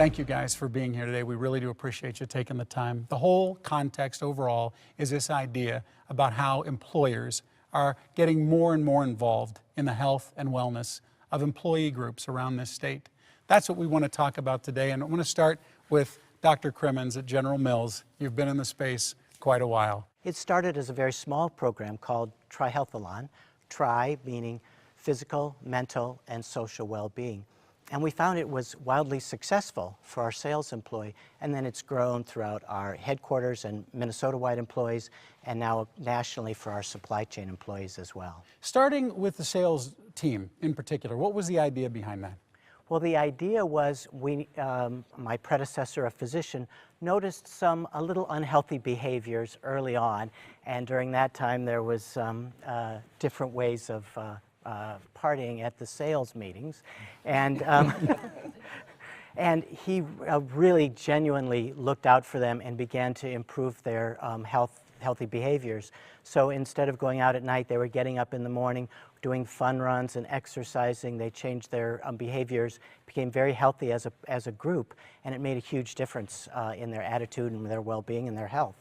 Thank you guys for being here today. We really do appreciate you taking the time. The whole context overall is this idea about how employers are getting more and more involved in the health and wellness of employee groups around this state. That's what we want to talk about today, and I want to start with Dr. Crimmins at General Mills. You've been in the space quite a while. It started as a very small program called Tri-Healthalon, Tri meaning physical, mental, and social well-being. And we found it was wildly successful for our sales employee, and then it's grown throughout our headquarters and Minnesota-wide employees, and now nationally for our supply chain employees as well. Starting with the sales team in particular, what was the idea behind that? Well, the idea was my predecessor, a physician, noticed some a little unhealthy behaviors early on, and during that time there was different ways of partying at the sales meetings, and and he really genuinely looked out for them and began to improve their healthy behaviors. So instead of going out at night, they were getting up in the morning, doing fun runs and exercising. They changed their behaviors, became very healthy as a group, and it made a huge difference in their attitude and their well-being and their health.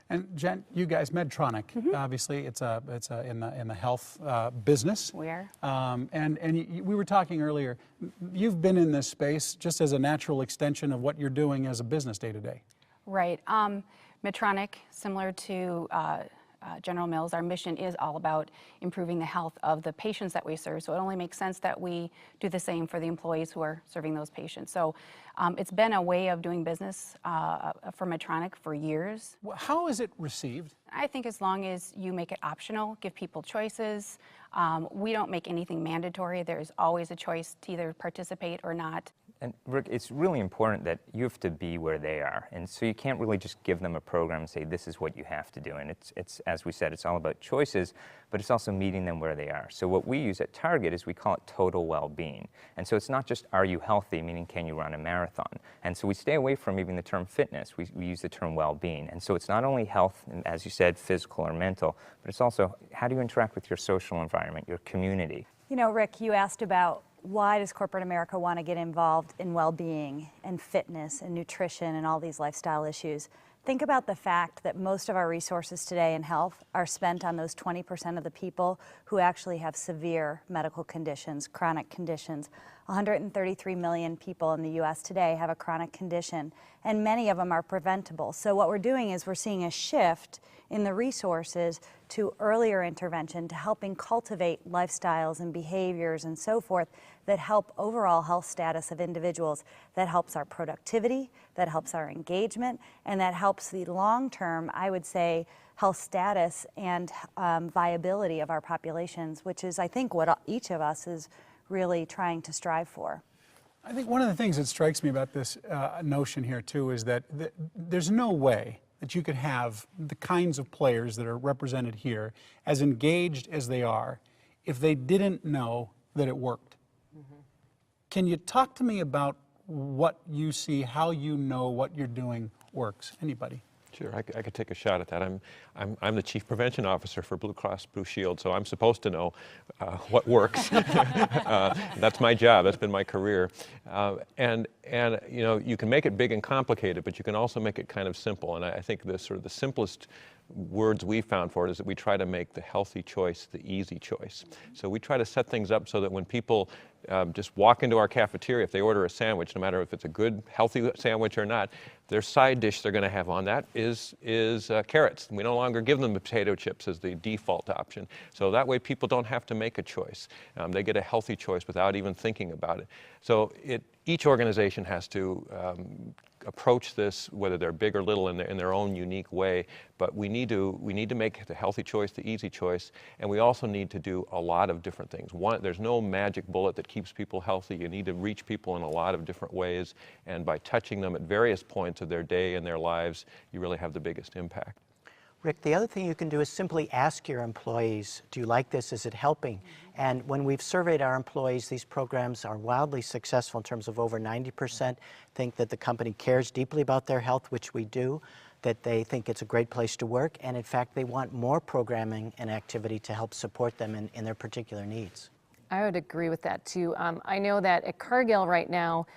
And Jen, you guys, Medtronic, obviously it's in the health business. We are. We were talking earlier. You've been in this space just as a natural extension of what you're doing as a business day to day. Right. Medtronic, similar to General Mills, our mission is all about improving the health of the patients that we serve. So it only makes sense that we do the same for the employees who are serving those patients. So it's been a way of doing business for Medtronic for years. How is it received? I think as long as you make it optional, give people choices. We don't make anything mandatory. There is always a choice to either participate or not. And Rick, it's really important that you have to be where they are. And so you can't really just give them a program and say, this is what you have to do. And it's as we said, it's all about choices, but it's also meeting them where they are. So what we use at Target is we call it total well-being. And so it's not just, are you healthy, meaning can you run a marathon? And so we stay away from even the term fitness. We use the term well-being. And so it's not only health, and as you said, physical or mental, but it's also how do you interact with your social environment, your community. You know, Rick, you asked about why does corporate America want to get involved in well-being and fitness and nutrition and all these lifestyle issues? Think about the fact that most of our resources today in health are spent on those 20% of the people who actually have severe medical conditions, chronic conditions. 133 million people in the U.S. today have a chronic condition, and many of them are preventable. So what we're doing is we're seeing a shift in the resources to earlier intervention, to helping cultivate lifestyles and behaviors and so forth that help overall health status of individuals, that helps our productivity, that helps our engagement, and that helps the long-term, I would say, health status and viability of our populations, which is, I think, what each of us is really trying to strive for. I think one of the things that strikes me about this notion here, too, is that there's no way that you could have the kinds of players that are represented here as engaged as they are if they didn't know that it worked. Can you talk to me about what you see, how you know what you're doing works? Anybody? Sure, I could take a shot at that. I'm the Chief Prevention Officer for Blue Cross Blue Shield, so I'm supposed to know what works. That's my job. That's been my career. And you know, you can make it big and complicated, but you can also make it kind of simple. And I think the simplest words we found for it is that we try to make the healthy choice the easy choice. So we try to set things up so that when people just walk into our cafeteria, if they order a sandwich, no matter if it's a good, healthy sandwich or not, their side dish they're going to have on that is carrots. We no longer give them the potato chips as the default option. So that way people don't have to make a choice. They get a healthy choice without even thinking about it. So each organization has to approach this, whether they're big or little, in their own unique way. But we need to make the healthy choice the easy choice, and we also need to do a lot of different things. There's no magic bullet that keeps people healthy. You need to reach people in a lot of different ways, and by touching them at various points of their day and their lives, you really have the biggest impact. Rick, the other thing you can do is simply ask your employees, do you like this? Is it helping? And when we've surveyed our employees, these programs are wildly successful in terms of over 90% think that the company cares deeply about their health, which we do, that they think it's a great place to work, and in fact, they want more programming and activity to help support them in their particular needs. I would agree with that too. I know that at Cargill right now,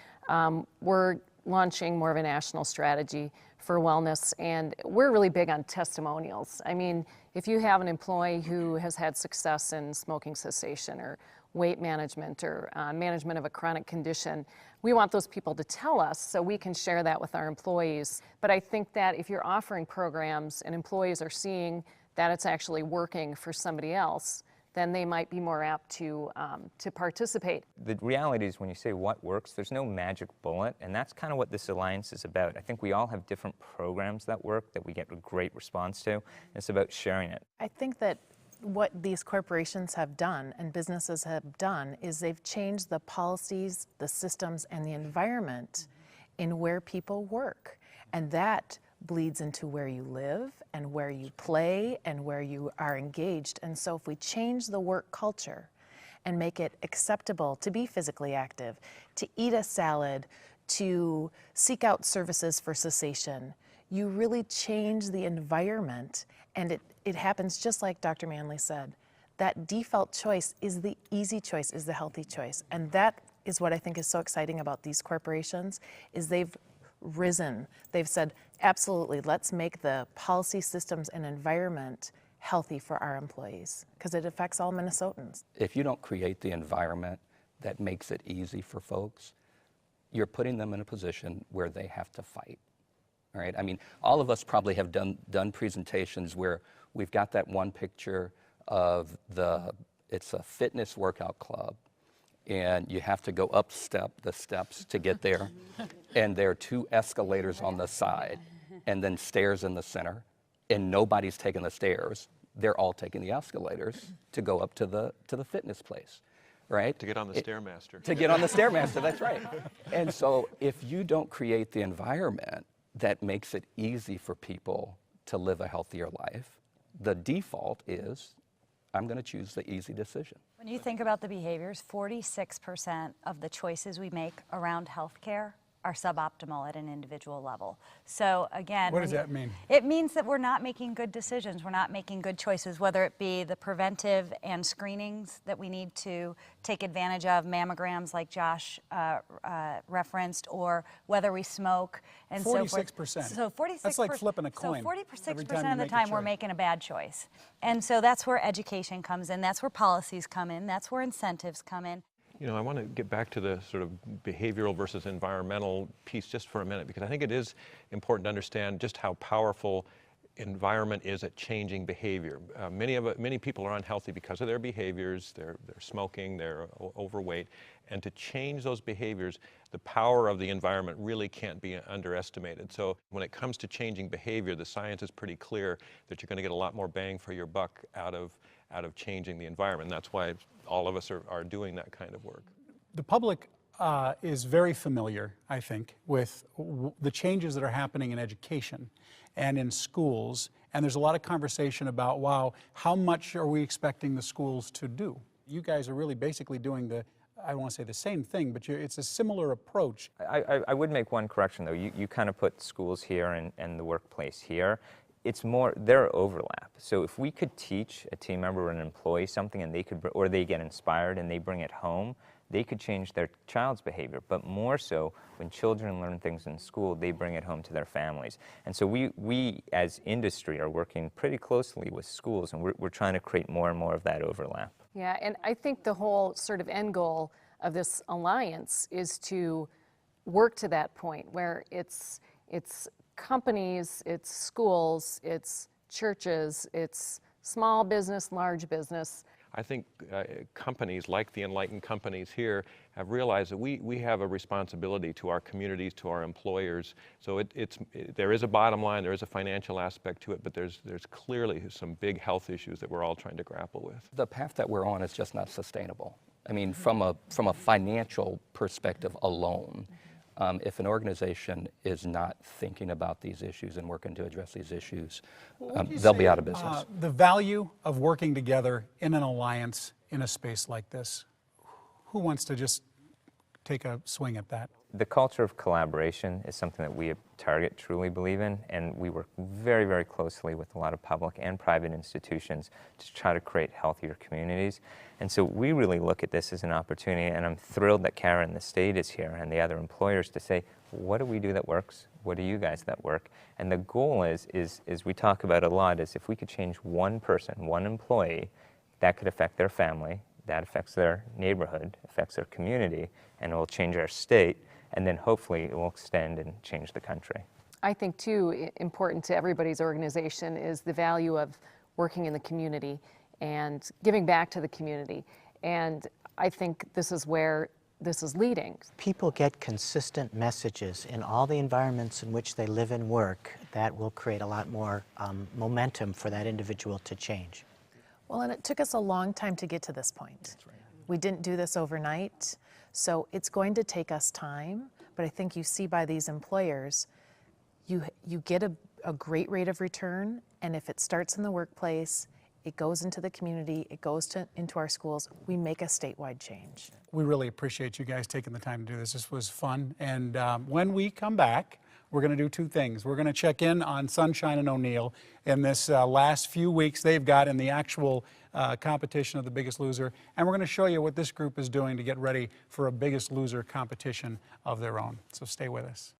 we're launching more of a national strategy for wellness, and we're really big on testimonials. I mean, if you have an employee who has had success in smoking cessation or weight management or management of a chronic condition, we want those people to tell us so we can share that with our employees. But I think that if you're offering programs and employees are seeing that it's actually working for somebody else, then they might be more apt to participate. The reality is when you say what works, there's no magic bullet, and that's kind of what this alliance is about. I think we all have different programs that work that we get a great response to. It's about sharing it. I think that what these corporations have done and businesses have done is they've changed the policies, the systems, and the environment in where people work. And that bleeds into where you live and where you play and where you are engaged. And so if we change the work culture and make it acceptable to be physically active, to eat a salad, to seek out services for cessation, you really change the environment, and it happens just like Dr. Manley said. That default choice is the easy choice, is the healthy choice. And that is what I think is so exciting about these corporations, is they've risen. They've said, absolutely, let's make the policy systems and environment healthy for our employees, because it affects all Minnesotans. If you don't create the environment that makes it easy for folks, you're putting them in a position where they have to fight. All right? I mean, all of us probably have done presentations where we've got that one picture of it's a fitness workout club, and you have to go up the steps to get there, and there are 2 escalators on the side, and then stairs in the center, and nobody's taking the stairs. They're all taking the escalators to go up to the fitness place, right? To get on the Stairmaster. To get on the Stairmaster, that's right. And so if you don't create the environment that makes it easy for people to live a healthier life, the default is, I'm going to choose the easy decision. When you think about the behaviors, 46% of the choices we make around healthcare are suboptimal at an individual level. So again, What does that mean? It means that we're not making good decisions. We're not making good choices, whether it be the preventive and screenings that we need to take advantage of, mammograms like Josh referenced, or whether we smoke and so forth. 46%. So 46%. That's like flipping a coin. So 46% every of time you the make a time we're choice. making a bad choice. And so that's where education comes in. That's where policies come in. That's where incentives come in. You know, I want to get back to the sort of behavioral versus environmental piece just for a minute, because I think it is important to understand just how powerful environment is at changing behavior. Many people are unhealthy because of their behaviors. They're smoking, they're overweight, and to change those behaviors, the power of the environment really can't be underestimated. So when it comes to changing behavior, the science is pretty clear that you're going to get a lot more bang for your buck out of changing the environment. And that's why all of us are doing that kind of work. The public is very familiar, I think, with the changes that are happening in education and in schools. And there's a lot of conversation about, wow, how much are we expecting the schools to do? You guys are really basically doing I don't want to say the same thing, but it's a similar approach. I would make one correction, though. You kind of put schools here and the workplace here. It's more their overlap. So if we could teach a team member or an employee something, and they get inspired and they bring it home, they could change their child's behavior. But more so, when children learn things in school, they bring it home to their families. And so we as industry are working pretty closely with schools, and we're trying to create more and more of that overlap. Yeah, and I think the whole sort of end goal of this alliance is to work to that point where it's companies, it's schools, it's churches, it's small business, large business. I think companies like the Enlightened companies here have realized that we have a responsibility to our communities, to our employers. So there is a bottom line, there is a financial aspect to it, but there's clearly some big health issues that we're all trying to grapple with. The path that we're on is just not sustainable. I mean, from a financial perspective alone, if an organization is not thinking about these issues and working to address these issues, they'll be out of business. The value of working together in an alliance in a space like this, who wants to just take a swing at that? the culture of collaboration is something that we at Target truly believe in, and we work very, very closely with a lot of public and private institutions to try to create healthier communities. And so we really look at this as an opportunity, and I'm thrilled that Karen, the state, is here, and the other employers to say, what do we do that works? What do you guys that work? And the goal is we talk about a lot, is if we could change one person, one employee, that could affect their family, that affects their neighborhood, affects their community, and it will change our state, and then hopefully it will extend and change the country. I think too, important to everybody's organization is the value of working in the community and giving back to the community. And I think this is where this is leading. People get consistent messages in all the environments in which they live and work that will create a lot more momentum for that individual to change. Well, and it took us a long time to get to this point. That's right. We didn't do this overnight, so it's going to take us time, but I think you see by these employers, you get a great rate of return, and if it starts in the workplace, it goes into the community, it goes into our schools, we make a statewide change. We really appreciate you guys taking the time to do this. This was fun. And when we come back, we're going to do two things. We're going to check in on Sunshine and O'Neill in this last few weeks they've got in the actual competition of the Biggest Loser. And we're going to show you what this group is doing to get ready for a Biggest Loser competition of their own. So stay with us.